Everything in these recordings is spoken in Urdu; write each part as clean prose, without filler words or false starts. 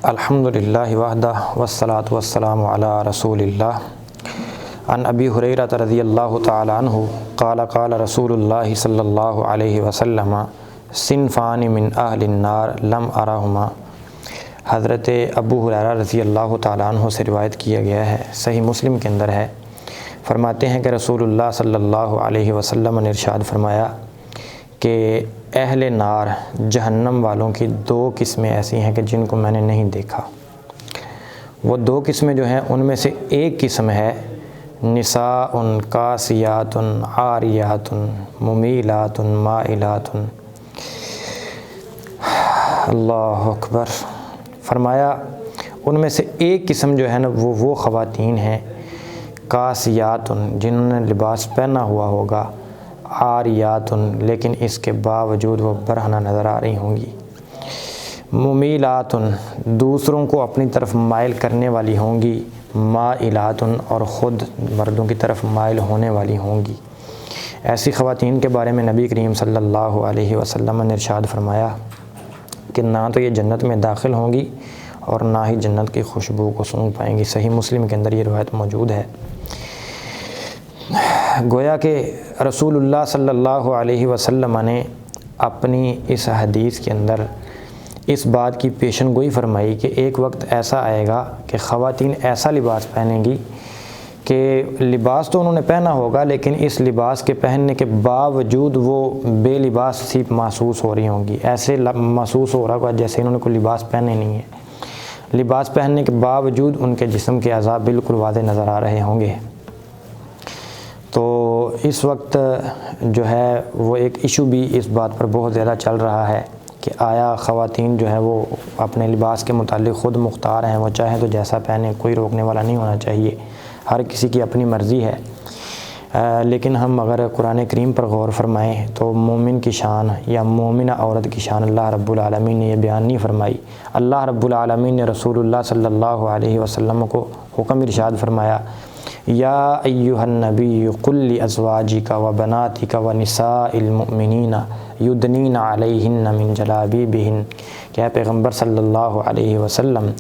الحمدللہ وحدہ والصلاۃ والسلام علی رسول اللہ عن ابی ہریرہ رضی اللہ تعالی عنہ قال قال رسول اللہ صلی اللہ علیہ وسلم صنفان من اہل النار لم ارہما۔ حضرت ابو ہریرہ رضی اللہ تعالی عنہ سے روایت کیا گیا ہے، صحیح مسلم کے اندر ہے، فرماتے ہیں کہ رسول اللہ صلی اللہ علیہ وسلم نے ارشاد فرمایا کہ اہل نار جہنم والوں کی دو قسمیں ایسی ہیں کہ جن کو میں نے نہیں دیکھا۔ وہ دو قسمیں جو ہیں ان میں سے ایک قسم ہے نساء کاسیات عاریات ممیلات مائلات۔ اللہ اکبر۔ فرمایا ان میں سے ایک قسم جو ہے نا وہ خواتین ہیں کاسیات، جنہوں نے لباس پہنا ہوا ہوگا، عاریات، لیکن اس کے باوجود وہ برہنہ نظر آ رہی ہوں گی، ممیلات، دوسروں کو اپنی طرف مائل کرنے والی ہوں گی، مائلات، اور خود مردوں کی طرف مائل ہونے والی ہوں گی۔ ایسی خواتین کے بارے میں نبی کریم صلی اللہ علیہ وسلم نے ارشاد فرمایا کہ نہ تو یہ جنت میں داخل ہوں گی اور نہ ہی جنت کی خوشبو کو سونگھ پائیں گی۔ صحیح مسلم کے اندر یہ روایت موجود ہے۔ گویا کہ رسول اللہ صلی اللہ علیہ وسلم نے اپنی اس حدیث کے اندر اس بات کی پیشن گوئی فرمائی کہ ایک وقت ایسا آئے گا کہ خواتین ایسا لباس پہنیں گی کہ لباس تو انہوں نے پہنا ہوگا لیکن اس لباس کے پہننے کے باوجود وہ بے لباس سی محسوس ہو رہی ہوں گی، ایسے محسوس ہو رہا ہوگا جیسے انہوں نے کوئی لباس پہنے نہیں ہے۔ لباس پہننے کے باوجود ان کے جسم کے اعضاء بالکل واضح نظر آ رہے ہوں گے۔ تو اس وقت جو ہے وہ ایک ایشو بھی اس بات پر بہت زیادہ چل رہا ہے کہ آیا خواتین جو ہے وہ اپنے لباس کے متعلق خود مختار ہیں، وہ چاہیں تو جیسا پہنے، کوئی روکنے والا نہیں ہونا چاہیے، ہر کسی کی اپنی مرضی ہے۔ لیکن ہم اگر قرآن کریم پر غور فرمائیں تو مومن کی شان یا مومنہ عورت کی شان اللہ رب العالمین نے یہ بیان نہیں فرمائی۔ اللہ رب العالمین نے رسول اللہ صلی اللہ علیہ وسلم کو حکم ارشاد فرمایا، یا ایہا النبی قل لازواجک و بناتک و نساء المؤمنین یدنین علیہن من جلابیبہن، کہ اے پیغمبر صلی اللہ علیہ وسلم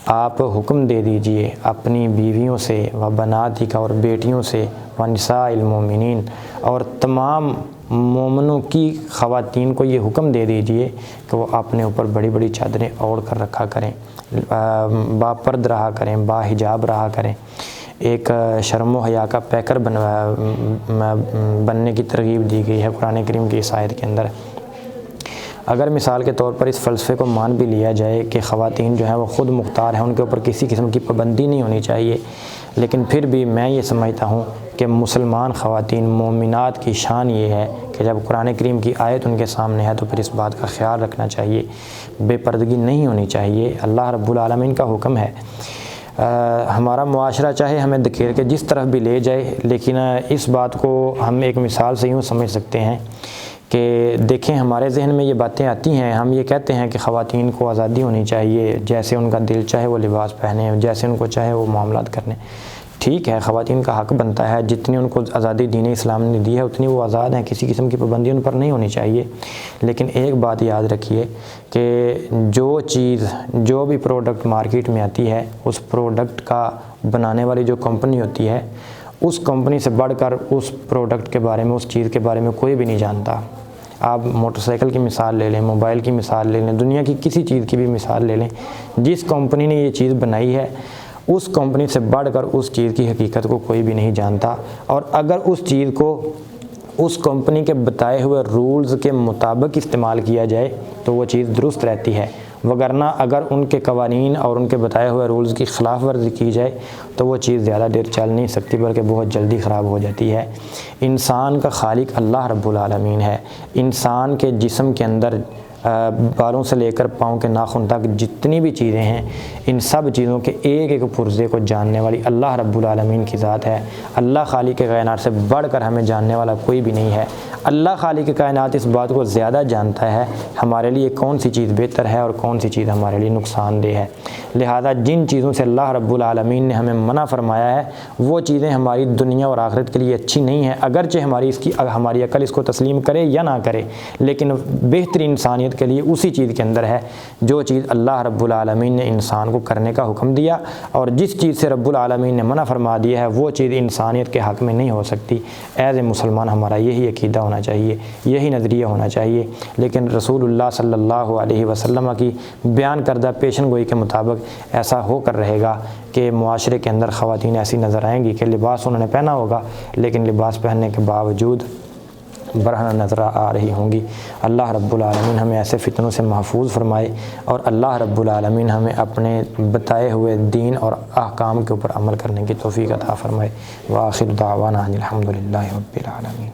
آپ حکم دے دیجئے اپنی بیویوں سے، و بناتک اور بیٹیوں سے، و نساء المؤمنین اور تمام مومنوں کی خواتین کو یہ حکم دے دیجئے کہ وہ اپنے اوپر بڑی بڑی چادریں اوڑھ کر رکھا کریں، با پرد رہا کریں، با حجاب رہا کریں، ایک شرم و حیا کا پیکر بننے کی ترغیب دی گئی ہے قرآن کریم کی اس آیت کے اندر۔ اگر مثال کے طور پر اس فلسفے کو مان بھی لیا جائے کہ خواتین جو ہیں وہ خود مختار ہیں، ان کے اوپر کسی قسم کی پابندی نہیں ہونی چاہیے، لیکن پھر بھی میں یہ سمجھتا ہوں کہ مسلمان خواتین مومنات کی شان یہ ہے کہ جب قرآن کریم کی آیت ان کے سامنے ہے تو پھر اس بات کا خیال رکھنا چاہیے، بے پردگی نہیں ہونی چاہیے۔ اللہ رب العالمین کا حکم ہے۔ ہمارا معاشرہ چاہے ہمیں دھکیل کے جس طرف بھی لے جائے، لیکن اس بات کو ہم ایک مثال سے یوں سمجھ سکتے ہیں کہ دیکھیں ہمارے ذہن میں یہ باتیں آتی ہیں، ہم یہ کہتے ہیں کہ خواتین کو آزادی ہونی چاہیے، جیسے ان کا دل چاہے وہ لباس پہنے، جیسے ان کو چاہے وہ معاملات کرنے۔ ٹھیک ہے، خواتین کا حق بنتا ہے، جتنی ان کو آزادی دین اسلام نے دی ہے اتنی وہ آزاد ہیں، کسی قسم کی پابندی ان پر نہیں ہونی چاہیے۔ لیکن ایک بات یاد رکھیے کہ جو چیز، جو بھی پروڈکٹ مارکیٹ میں آتی ہے، اس پروڈکٹ کا بنانے والی جو کمپنی ہوتی ہے، اس کمپنی سے بڑھ کر اس پروڈکٹ کے بارے میں، اس چیز کے بارے میں کوئی بھی نہیں جانتا۔ آپ موٹر سائیکل کی مثال لے لیں، موبائل کی مثال لے لیں، دنیا کی کسی چیز کی بھی مثال لے لیں، جس کمپنی نے یہ چیز بنائی ہے اس کمپنی سے بڑھ کر اس چیز کی حقیقت کو کوئی بھی نہیں جانتا، اور اگر اس چیز کو اس کمپنی کے بتائے ہوئے رولز کے مطابق استعمال کیا جائے تو وہ چیز درست رہتی ہے، وگرنہ اگر ان کے قوانین اور ان کے بتائے ہوئے رولز کی خلاف ورزی کی جائے تو وہ چیز زیادہ دیر چل نہیں سکتی بلکہ بہت جلدی خراب ہو جاتی ہے۔ انسان کا خالق اللہ رب العالمین ہے۔ انسان کے جسم کے اندر بالوں سے لے کر پاؤں کے ناخن تک جتنی بھی چیزیں ہیں، ان سب چیزوں کے ایک ایک پرزے کو جاننے والی اللہ رب العالمین کی ذات ہے۔ اللہ خالق کائنات سے بڑھ کر ہمیں جاننے والا کوئی بھی نہیں ہے۔ اللہ خالق کائنات اس بات کو زیادہ جانتا ہے ہمارے لیے کون سی چیز بہتر ہے اور کون سی چیز ہمارے لیے نقصان دہ ہے۔ لہذا جن چیزوں سے اللہ رب العالمین نے ہمیں منع فرمایا ہے وہ چیزیں ہماری دنیا اور آخرت کے لیے اچھی نہیں ہیں، اگرچہ ہماری عقل اس کو تسلیم کرے یا نہ کرے، لیکن بہترین انسانیت انسانیت کے لیے اسی چیز کے اندر ہے جو چیز اللہ رب العالمین نے انسان کو کرنے کا حکم دیا، اور جس چیز سے رب العالمین نے منع فرما دیا ہے وہ چیز انسانیت کے حق میں نہیں ہو سکتی۔ ایز اے مسلمان ہمارا یہی عقیدہ ہونا چاہیے، یہی نظریہ ہونا چاہیے۔ لیکن رسول اللہ صلی اللہ علیہ وسلم کی بیان کردہ پیشن گوئی کے مطابق ایسا ہو کر رہے گا کہ معاشرے کے اندر خواتین ایسی نظر آئیں گی کہ لباس انہوں نے پہنا ہوگا لیکن لباس پہننے کے باوجود برہنہ نظر آ رہی ہوں گی۔ اللہ رب العالمین ہمیں ایسے فتنوں سے محفوظ فرمائے، اور اللہ رب العالمین ہمیں اپنے بتائے ہوئے دین اور احکام کے اوپر عمل کرنے کی توفیق عطا فرمائے۔ وآخر دعوانا ان الحمد للہ رب العالمین۔